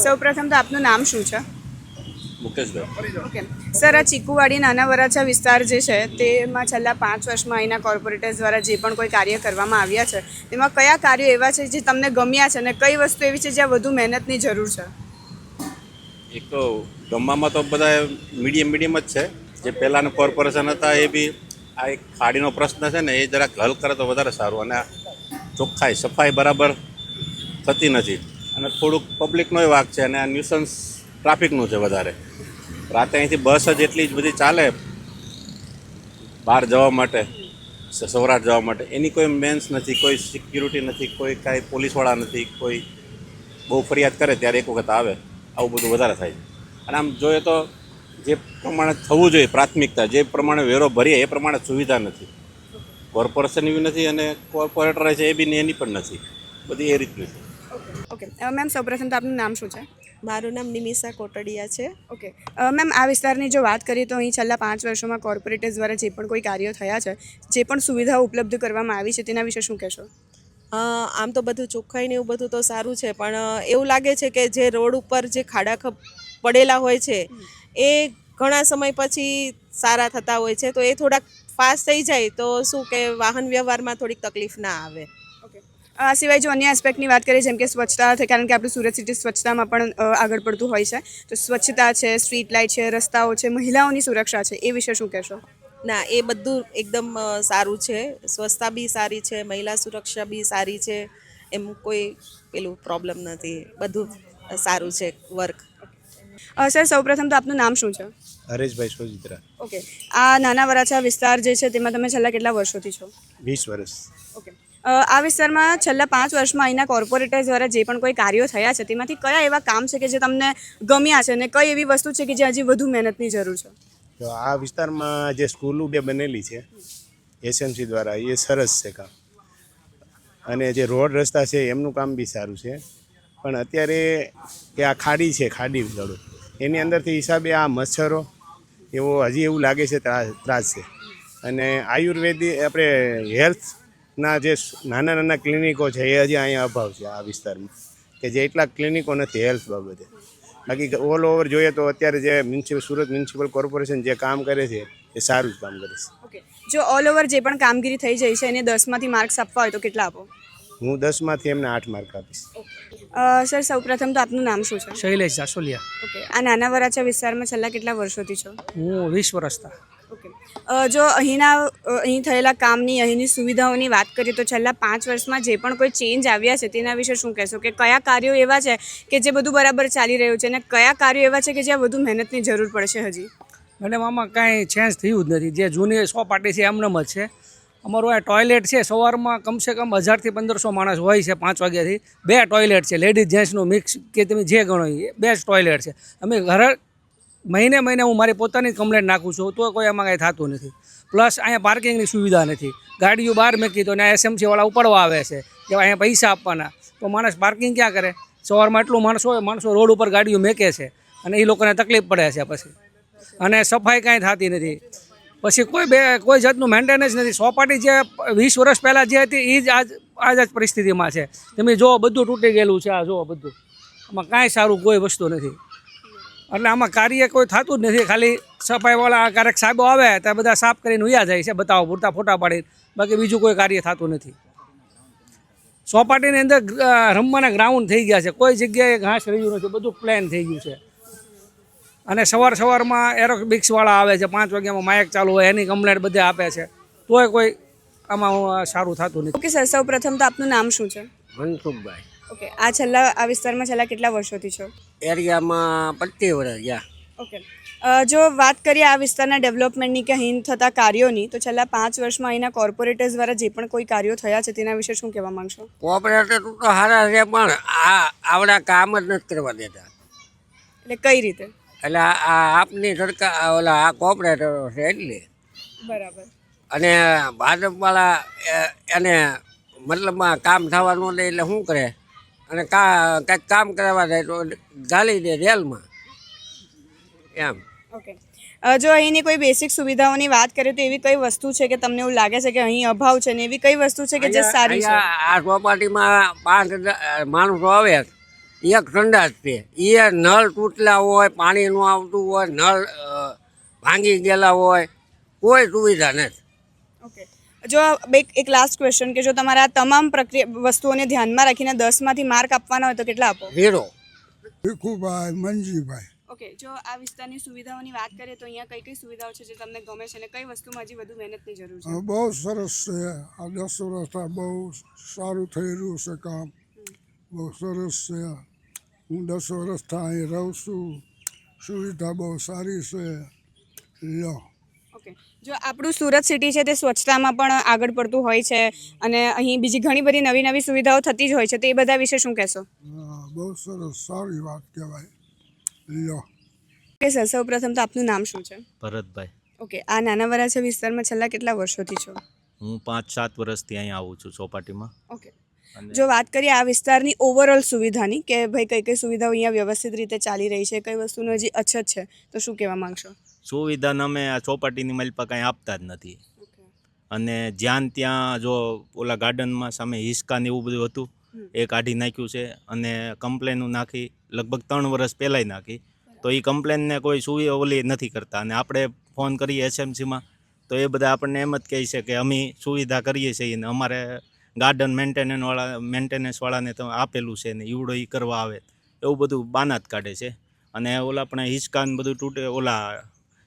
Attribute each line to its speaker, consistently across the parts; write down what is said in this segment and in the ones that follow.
Speaker 1: સૌપ્રથમ તો આપનું નામ શું છે?
Speaker 2: મુકેશભાઈ.
Speaker 1: ઓકે સર, આ ચીકુવાડી નાના વરાછા વિસ્તાર જે છે તેમાં છેલ્લા 5 વર્ષમાં અહીંના કોર્પોરેટર્સ દ્વારા જે પણ કોઈ કાર્ય કરવામાં આવ્યા છે તેમાં કયા કાર્યો એવા છે જે તમને ગમ્યા છે અને કઈ વસ્તુ એવી છે જ્યાં વધુ મહેનતની જરૂર છે?
Speaker 2: એક તો ગામમાં તો બધા મીડિયમ જ છે. જે પહેલાંના કોર્પોરેશન હતા એ બી આ એક ખાડીનો પ્રશ્ન છે ને એ જરાક હલ કરે તો વધારે સારું. અને આ ચોખ્ખાઈ સફાઈ બરાબર થતી નથી અને થોડુંક પબ્લિકનોય વાંક છે અને આ ન્યુસન્સ ટ્રાફિકનું છે વધારે. રાતે અહીંથી બસ જ એટલી જ બધી ચાલે બહાર જવા માટે, સૌરાષ્ટ્ર જવા માટે, એની કોઈ મેન્સ નથી, કોઈ સિક્યુરિટી નથી, કોઈ કાંઈ પોલીસવાળા નથી. કોઈ બહુ ફરિયાદ કરે ત્યારે એક વખત આવે, આવું બધું વધારે થાય છે. અને આમ જોઈએ તો જે પ્રમાણે થવું જોઈએ પ્રાથમિકતા, જે પ્રમાણે વેરો ભરીએ એ પ્રમાણે સુવિધા નથી. કોર્પોરેશન એવી નથી અને કોર્પોરેટર છે એ બી એની પણ નથી. બધી એ રીતની છે.
Speaker 1: ઓકે મેમ, સૌપ્રથમ તો આપનું નામ શું છે?
Speaker 3: મારું નામ નિમિષા કોટડિયા છે.
Speaker 1: ઓકે મેમ, આ વિસ્તારની જો વાત કરીએ તો અહીં છેલ્લા 5 વર્ષોમાં કોર્પોરેટર્સ દ્વારા જે પણ કોઈ કાર્યો થયા છે, જે પણ સુવિધાઓ ઉપલબ્ધ કરવામાં આવી છે તેના વિશે શું કહેશો?
Speaker 3: આમ તો બધું ચોખ્ખાઈ ને એવું બધું તો સારું છે, પણ એવું લાગે છે કે જે રોડ ઉપર જે ખાડા પડેલા હોય છે એ ઘણા સમય પછી સારા થતા હોય છે, તો એ થોડાક ફાસ્ટ થઈ જાય તો શું કે વાહન વ્યવહારમાં થોડીક તકલીફ ના આવે.
Speaker 1: આ સિવાય જો અન્ય એસ્પેક્ટની વાત કરીએ જેમ કે સ્વચ્છતા, કારણ કે આપણું સુરત સિટી સ્વચ્છતામાં પણ આગળ પડતું હોય છે, તો સ્વચ્છતા છે, સ્ટ્રીટ લાઇટ છે, રસ્તાઓ છે, મહિલાઓની સુરક્ષા છે, એ વિશે શું કહેશો?
Speaker 3: ના, એ બધું એકદમ સારું છે. સ્વચ્છતા બી સારી છે, મહિલા સુરક્ષા બી સારી છે, એમ કોઈ પેલું પ્રોબ્લેમ નથી. બધું સારું છે વર્ક.
Speaker 1: સર, સૌપ્રથમ તો આપનું નામ શું છે?
Speaker 4: હરેશભાઈ સોજિત્રા.
Speaker 1: ઓકે, આ નાના વરાછા વિસ્તાર જે છે તેમાં તમે છેલ્લા કેટલા વર્ષોથી છો?
Speaker 4: 20 વર્ષ.
Speaker 1: ઓકે, આ વિસ્તારમાં છેલ્લા 5 વર્ષમાં અહીંના કોર્પોરેટર દ્વારા જે પણ કોઈ કાર્યો થયા છે તેમાંથી કયા એવા કામ છે કે જે તમને ગમ્યા છે અને કઈ એવી વસ્તુ છે કે જે હજી વધુ મહેનતની જરૂર છે?
Speaker 4: તો આ વિસ્તારમાં જે સ્કૂલો બે બનેલી છે એસએમસી દ્વારા, એ સરસ છે કામ. અને જે રોડ રસ્તા છે એમનું કામ બી સારું છે. પણ અત્યારે કે આ ખાડી છે, ખાડી ગળો, એની અંદરથી હિસાબે આ મચ્છરો એવો હજી એવું લાગે છે ત્રાસ છે. અને આયુર્વેદિક આપણે હેલ્થના જે નાના નાના ક્લિનિકો છે એ હજી અહીંયા અભાવ છે આ વિસ્તારમાં, કે જે એટલા ક્લિનિકો નથી હેલ્થ બાબતે. બાકી ઓલ ઓવર જોઈએ તો અત્યારે જે સુરત મ્યુનિસિપલ કોર્પોરેશન જે કામ કરે છે એ સારું જ કામ કરે છે.
Speaker 1: ઓકે, જો ઓલ ઓવર જે પણ કામગીરી થઈ જાય છે એને 10માંથી માર્ક્સ આપવા હોય તો કેટલા આપો?
Speaker 4: હું 10માંથી એમને 8 માર્ક આપીશ.
Speaker 1: સર, સૌપ્રથમ તો આપનું નામ શું છે?
Speaker 5: શૈલેષ જાસોલિયા.
Speaker 1: ઓકે, આ નાના વરાછા વિસ્તારમાં છેલ્લા કેટલા વર્ષોથી છો?
Speaker 5: હું 20 વર્ષથી.
Speaker 1: ઓકે, જો અહીં થયેલા કામની, અહીંની સુવિધાઓની વાત કરીએ તો છેલ્લા 5 વર્ષમાં જે પણ કોઈ ચેન્જ આવ્યા છે તેના વિશે શું કહેશો? કે કયા કાર્યો એવા છે કે જે બધું બરાબર ચાલી રહ્યું છે અને કયા કાર્યો એવા છે કે જ્યાં વધુ મહેનતની જરૂર પડશે હજી?
Speaker 5: મેડમ, આમાં કાંઈ ચેન્જ થયું જ નથી. જે જૂની સોપાટી છે એમનેમ જ છે. અમારું આ ટોયલેટ છે, સવારમાં કમસે કમ 1000થી 1500 માણસ હોય છે 5 વાગ્યાથી. 2 ટોયલેટ છે, લેડીઝ જેન્ટ્સનું મિક્સ કે તમે જે ગણો એ 2 જ ટોયલેટ છે. અમે ઘરે મહિને હું મારી પોતાની કમ્પ્લેન્ટ નાખું છું તો કોઈ એમાં કાંઈ થતું નથી. પ્લસ અહીંયા પાર્કિંગની સુવિધા નથી. ગાડીઓ બહાર મૂકી તો ત્યાં એસએમસીવાળા ઉપાડવા આવે છે કે અહીંયા પૈસા આપવાના, તો માણસ પાર્કિંગ ક્યાં કરે? સવારમાં એટલું માણસો રોડ ઉપર ગાડીઓ મેકે છે અને એ લોકોને તકલીફ પડે છે પછી. અને સફાઈ કાંઈ થતી નથી. પછી કોઈ જાતનું મેન્ટેનન્સ નથી. સોપાટી જે 20 વર્ષ પહેલાં જે હતી એ જ આજ પરિસ્થિતિમાં છે. તમે જુઓ, બધું તૂટી ગયેલું છે. આ જુઓ બધું, આમાં કાંઈ સારું કોઈ વસ્તુ નથી. એટલે આમાં કાર્ય કોઈ થતું જ નથી. ખાલી સફાઈવાળા ક્યારેક સાહેબો આવે ત્યાં બધા સાફ કરીને ઉયા જાય છે, બતાવો પૂરતા ફોટા પાડીને. બાકી બીજું કોઈ કાર્ય થતું નથી. સોપાટીની અંદર રમવાના ગ્રાઉન્ડ થઈ ગયા છે, કોઈ જગ્યાએ ઘાસ રહ્યું નથી, બધું પ્લેન થઈ ગયું છે. અને સવારમાં એરોબિક્સવાળા આવે છે, 5 વાગ્યામાં માઇક ચાલુ હોય, એની કમ્પ્લેન્ટ બધે આપે છે, તોય કોઈ આમાં સારું થતું નથી.
Speaker 1: ઓકે સર, સૌપ્રથમ તો આપનું નામ શું છે?
Speaker 6: મનસુખભાઈ.
Speaker 1: ઓકે, આ વિસ્તારમાં છેલ્લા કેટલા વર્ષોથી છો?
Speaker 6: એરિયામાં 25 વર્ષ ગયા.
Speaker 1: ઓકે, જો વાત કરીએ આ વિસ્તારના ડેવલપમેન્ટની કે અહીં થતા કાર્યોની, તો છેલ્લા 5 વર્ષમાં અહીંના કોર્પોરેટર્સ દ્વારા જે પણ કોઈ કાર્યો થયા છે તેના વિશે શું કહેવા માંગશો?
Speaker 6: કોઓપરેટર તો સારા છે, પણ આવડા કામ જ નથી કરવા દેતા.
Speaker 1: એટલે કઈ રીતે?
Speaker 6: એટલે આ આપની સરકાર આ કોઓપરેટરો છે એટલે.
Speaker 1: બરાબર.
Speaker 6: અને ભાજપવાળા એને મતલબમાં કામ થવાનું દે એટલે શું કરે? અને કંઈક કામ કરવા જાય તો ગાલી દે રેલમાં એમ.
Speaker 1: ઓકે, જો અહીંની કોઈ બેસિક સુવિધાઓની વાત કરીએ તો એવી કઈ વસ્તુ છે કે તમને એવું લાગે છે કે અહીં અભાવ છે ને એવી કઈ વસ્તુ છે કે જે સારી છે?
Speaker 6: આ સોપાટીમાં 5000 માણસો આવે એક સંડાસ છે એ નળ તૂટેલા હોય, પાણી ન આવતું હોય, નળ ભાંગી ગયેલા હોય, કોઈ સુવિધા નથી.
Speaker 1: ઓકે, જો એક લાસ્ટ ક્વેશ્ચન કે જો તમારા આ તમામ પ્રક્રિયા વસ્તુઓને ધ્યાનમાં રાખીને 10માંથી માર્ક આપવાના હોય તો કેટલા આપો?
Speaker 6: 0.
Speaker 7: ભીખુભાઈ મંજીભાઈ.
Speaker 1: ઓકે, જો આ વિસ્તારની સુવિધાઓની વાત કરીએ તો અહીંયા કઈ કઈ સુવિધાઓ છે જે તમને ગમે છે અને કઈ વસ્તુમાં હજી વધુ મહેનતની જરૂર છે?
Speaker 7: બહુ સરસ છે. આ 10 વર્ષથી બહુ સારું થઈ રહ્યું છે કામ. બહુ સરસ છે. હું 10 વર્ષથી અહીં રહું છું. સુવિધા બહુ સારી છે. લો.
Speaker 1: ઓકે, જો આપણું સુરત સિટી છે તે સ્વચ્છતામાં પણ આગળ પડતું હોય છે અને અહીં બીજી ઘણી બધી નવી નવી સુવિધાઓ થતી જ હોય છે, તો એ બધા વિશે શું કહેશો?
Speaker 7: હા, બહુ સરસ. સારી વાત કહેવાય. લો.
Speaker 1: ઓકે સર, સૌ પ્રથમ તો આપનું નામ શું છે?
Speaker 8: ભરતભાઈ.
Speaker 1: ઓકે, આ નાના વરાછા વિસ્તારમાં છેલ્લા કેટલા વર્ષોથી છો?
Speaker 8: હું 5-7 વર્ષથી અહીંયા આવું છું ચોપાટીમાં.
Speaker 1: ઓકે,
Speaker 8: અને
Speaker 1: જો વાત કરીએ આ વિસ્તારની ઓવરઓલ સુવિધાની કે ભાઈ કઈ કઈ સુવિધાઓ અહીંયા વ્યવસ્થિત રીતે ચાલી રહી છે, કઈ વસ્તુનો હજી અછત છે, તો શું કહેવા માંગશો?
Speaker 8: સુવિધાને અમે આ ચોપાટીની માલપા કાંઈ આપતા જ નથી. અને જ્યાં ત્યાં જો ઓલા ગાર્ડનમાં સામે હિસકા ને એવું બધું હતું એ કાઢી નાખ્યું છે અને કમ્પ્લેનો નાખી, લગભગ 3 વર્ષ પહેલાંય નાખી, તો એ કમ્પ્લેનને કોઈ ઓલી નથી કરતા. અને આપણે ફોન કરીએ એસએમસીમાં તો એ બધા આપણને એમ જ કહે છે કે અમે સુવિધા કરીએ છીએ ને અમારે ગાર્ડન મેન્ટેનન્સવાળાને તો આપેલું છે ને ઈવડો એ કરવા આવે, એવું બધું બાના જ કાઢે છે. અને ઓલા પણ હિસકાન બધું તૂટે, ઓલા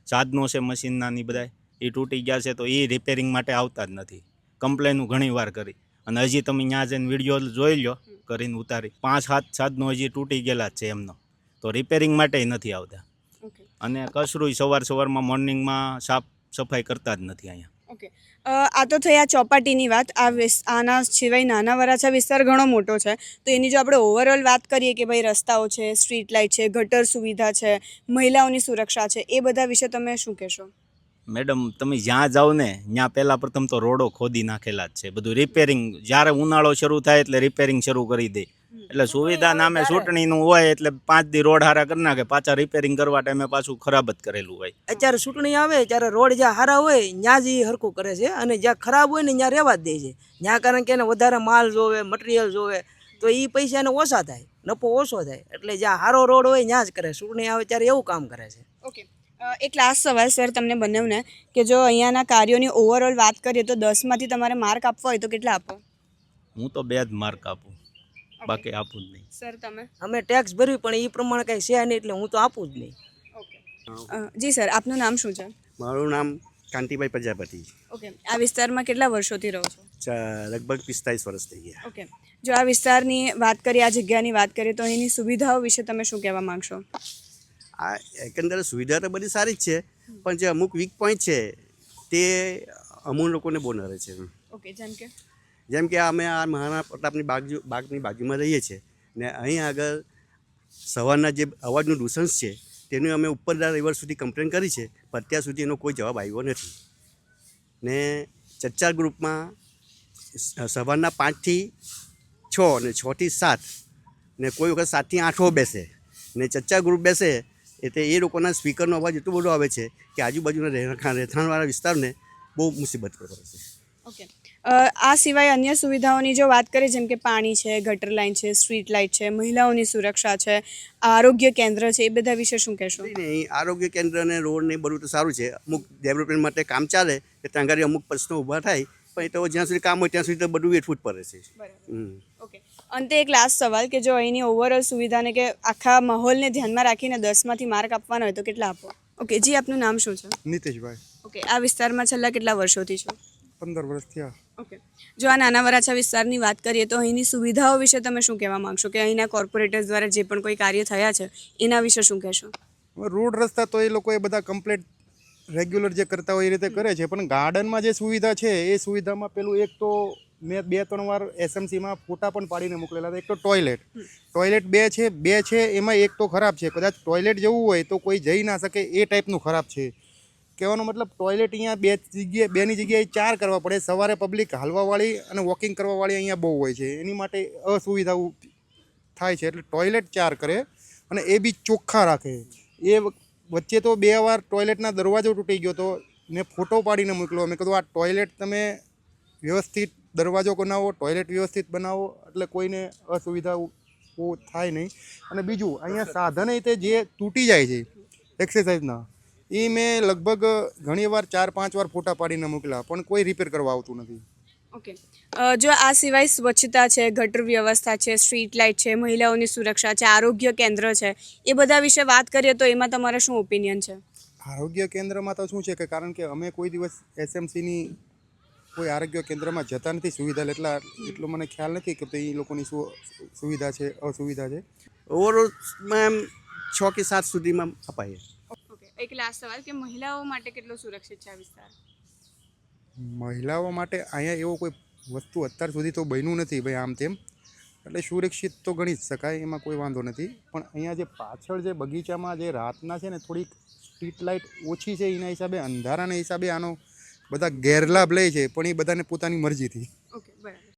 Speaker 8: સાધનો છે મશીનના ની બધા એ તૂટી ગયા છે તો એ રિપેરિંગ માટે આવતા જ નથી. કમ્પ્લેનું ઘણી વાર કરી અને હજી તમે ત્યાં જઈને વિડીયો જોઈ લો કરીને ઉતારી, 5-7 સાધનો હજી તૂટી ગયેલા જ છે એમનો, તો રિપેરિંગ માટે નથી આવતા.
Speaker 1: ઓકે,
Speaker 8: અને કચરું સવારમાં મોર્નિંગમાં સાફ સફાઈ કરતા જ નથી અહીંયા.
Speaker 1: ઓકે, આ તો થઈ આ ચોપાટીની વાત. આના સિવાય નાના વરાછા વિસ્તાર ઘણો મોટો છે, તો એની જો આપણે ઓવરઓલ વાત કરીએ કે ભાઈ રસ્તાઓ છે, સ્ટ્રીટ લાઇટ છે, ગટર સુવિધા છે, મહિલાઓની સુરક્ષા છે, એ બધા વિશે તમે શું કહેશો?
Speaker 8: મેડમ તમે જ્યાં જાઓ ને ત્યાં પહેલાં પ્રથમ તો રોડો ખોદી નાખેલા જ છે, બધું રિપેરિંગ જ્યારે ઉનાળો શરૂ થાય એટલે રિપેરિંગ શરૂ કરી દે. એટલે સુવિધા નામે ચૂંટણીનું હોય એટલે 5 દી રોડ હારા કરી નાખે, પાછા રિપેરિંગ કરવા ટાઈમે પાછું ખરાબ જ કરેલું હોય.
Speaker 9: અત્યારે ચૂંટણી આવે ત્યારે રોડ જ્યાં સારા હોય ત્યાં જ એ હરખું કરે છે અને જ્યાં ખરાબ હોય ને ત્યાં રહેવા જ દે છે. ત્યાં કારણ કે એને વધારે માલ જોવે, મટીરિયલ જોવે, તો એ પૈસા એને ઓછા થાય, નફો ઓછો થાય. એટલે જ્યાં સારો રોડ હોય ત્યાં જ કરે. ચૂંટણી આવે ત્યારે એવું કામ કરે છે.
Speaker 1: ઓકે, એક લાસ્ટ સવાલ સર તમને બંનેને કે જો અહીંયાના કાર્યોની ઓવરઓલ વાત કરીએ તો 10માંથી તમારે માર્ક આપવા હોય તો કેટલા આપો?
Speaker 8: હું તો 2 જ માર્ક આપું, બાકી આપું જ નહીં.
Speaker 1: સર તમે?
Speaker 9: અમે ટેક્સ ભર્યું પણ એ પ્રમાણે કંઈ છે નહીં એટલે હું તો આપું જ નહીં.
Speaker 1: ઓકે, જી સર, આપનું નામ શું છે?
Speaker 10: મારું નામ કાંતિભાઈ પ્રજાપતિ.
Speaker 1: ઓકે, આ વિસ્તારમાં કેટલા વર્ષોથી રહો છો?
Speaker 10: લગભગ 45 વર્ષ થઈ ગયા.
Speaker 1: ઓકે, જો આ વિસ્તારની વાત કરીએ, આ જગ્યાની વાત કરીએ તો અહીંની સુવિધાઓ વિશે તમે શું કહેવા માંગશો?
Speaker 10: આ એકંદરે સુવિધા તો બધી સારી જ છે, પણ જે અમુક વીક પોઈન્ટ છે તે અમુક લોકોને બહુ નરે છે.
Speaker 1: ઓકે,
Speaker 10: જેમ કે અમે આ મહારાણા પ્રતાપની બાગની બાજુમાં રહીએ છીએ ને અહીં આગળ સવારના જે અવાજનું નુસન્સ છે તેનું અમે ઉપરના લેવલ સુધી કમ્પ્લેન કરી છે, પણ અત્યાર સુધી એનો કોઈ જવાબ આવ્યો નથી. ને ચર્ચા ગ્રુપમાં સવારના 5 થી 6 ને 6 થી 7 ને કોઈ વખત 7 થી 8 બેસે ને ચર્ચા ગ્રુપ બેસે એટલે એ લોકોના સ્પીકરનો અવાજ એટલો બધો આવે છે કે આજુબાજુના રહેઠાણવાળા વિસ્તારને બહુ મુસીબત પડે છે.
Speaker 1: ઓકે, આ સિવાય અન્ય સુવિધાઓની જો વાત કરીએ જેમ કે પાણી છે, ગટર લાઇન છે, સ્ટ્રીટ લાઇટ છે, મહિલાઓની સુરક્ષા છે, આરોગ્ય કેન્દ્ર છે, એ બધા વિશે શું કહેશો?
Speaker 10: નહીં, આરોગ્ય કેન્દ્ર અને રોડ ને બધું તો સારું છે. અમુક ડેવલપમેન્ટ માટે કામ ચાલે કે ત્યાં આગળ અમુક પ્રશ્નો ઊભા થાય, પણ એ તો જ્યાં સુધી કામ હોય ત્યાં સુધી તો બધું વેઠવું જ પડે છે.
Speaker 1: ઓકે, અંતે એક લાસ્ટ સવાલ કે જો અહીંની ઓવરઓલ સુવિધાને કે આખા માહોલને ધ્યાનમાં રાખીને 10માંથી માર્ક આપવાના હોય તો કેટલા આપો? ઓકે, જી આપનું નામ શું છે?
Speaker 7: નીતેશભાઈ.
Speaker 1: ઓકે, આ વિસ્તારમાં છેલ્લા કેટલા વર્ષોથી છો?
Speaker 7: 15 વર્ષ થયા.
Speaker 1: ઓકે, જો આ નાના વરાછા વિસ્તારની વાત કરીએ તો અહીંની સુવિધાઓ વિશે તમે શું કહેવા માંગશો કે અહીંના કોર્પોરેટર્સ દ્વારા જે પણ કોઈ કાર્ય થયા છે એના વિશે શું કહેશો?
Speaker 11: રોડ રસ્તા તો એ લોકો એ બધા કમ્પ્લીટ રેગ્યુલર જે કરતા હોય એ રીતે કરે છે, પણ ગાર્ડનમાં જે સુવિધા છે એ સુવિધામાં પેલું એક તો મેં 2-3 વાર એસએમસીમાં ફોટા પણ પાડીને મોકલેલા હતા. એક તો ટોયલેટ 2 છે, એમાં એક તો ખરાબ છે. કદાચ ટોયલેટ જવું હોય તો કોઈ જઈ ના શકે એ ટાઈપનું ખરાબ છે. કહેવાનો મતલબ ટોયલેટ અહીંયા 2ની જગ્યાએ 4 કરવા પડે. સવારે પબ્લિક હાલવાવાળી અને વોકિંગ કરવાવાળી અહીંયા બહુ હોય છે, એની માટે અસુવિધાઓ થાય છે. એટલે ટોયલેટ 4 કરે અને એ બી ચોખ્ખા રાખે. એ વચ્ચે તો 2 વાર ટોયલેટના દરવાજો તૂટી ગયો હતો ને ફોટો પાડીને મોકલો. મેં કીધું આ ટોયલેટ તમે વ્યવસ્થિત દરવાજો બનાવો, ટોયલેટ વ્યવસ્થિત બનાવો એટલે કોઈને અસુવિધા થાય નહીં. અને બીજું અહીંયા સાધન તે જે તૂટી જાય છે એક્સરસાઇઝના, એ મેં લગભગ ઘણીવાર 4-5 વાર ફોટા પાડીને મોકલ્યા પણ કોઈ રિપેર કરવા આવતું નથી.
Speaker 1: ઓકે, જો આ સિવાય સ્વચ્છતા છે, ગટર વ્યવસ્થા છે, સ્ટ્રીટ લાઇટ છે, મહિલાઓની સુરક્ષા છે, આરોગ્ય કેન્દ્ર છે, એ બધા વિશે વાત કરીએ તો એમાં તમારા શું ઓપિનિયન છે?
Speaker 11: આરોગ્ય કેન્દ્રમાં તો શું છે કે કારણ કે અમે કોઈ દિવસ એસએમસીની કોઈ આરોગ્ય કેન્દ્રમાં જતા નથી સુવિધા એટલો મને ખ્યાલ નથી કે એ લોકોની શું સુવિધા છે અસુવિધા છે.
Speaker 10: ઓવરઓલમાં એમ 6 કે 7 સુધીમાં અપાય.
Speaker 1: ઓકે, એક લાસ્ટ સવાલ કે મહિલાઓ માટે કેટલો સુરક્ષિત છે આ વિસ્તાર?
Speaker 11: મહિલાઓ માટે અહીંયા એવો કોઈ વસ્તુ અત્યાર સુધી તો બન્યું નથી ભાઈ આમ તેમ, એટલે સુરક્ષિત તો ગણી જ શકાય, એમાં કોઈ વાંધો નથી. પણ અહીંયા જે પાછળ જે બગીચામાં જે રાતના છે ને થોડીક સ્ટ્રીટ લાઇટ ઓછી છે, એના હિસાબે અંધારાના હિસાબે આનો બધા ગેરલાભ લે છે, પણ એ બધાને પોતાની મરજીથી.
Speaker 1: ઓકે, બરાબર.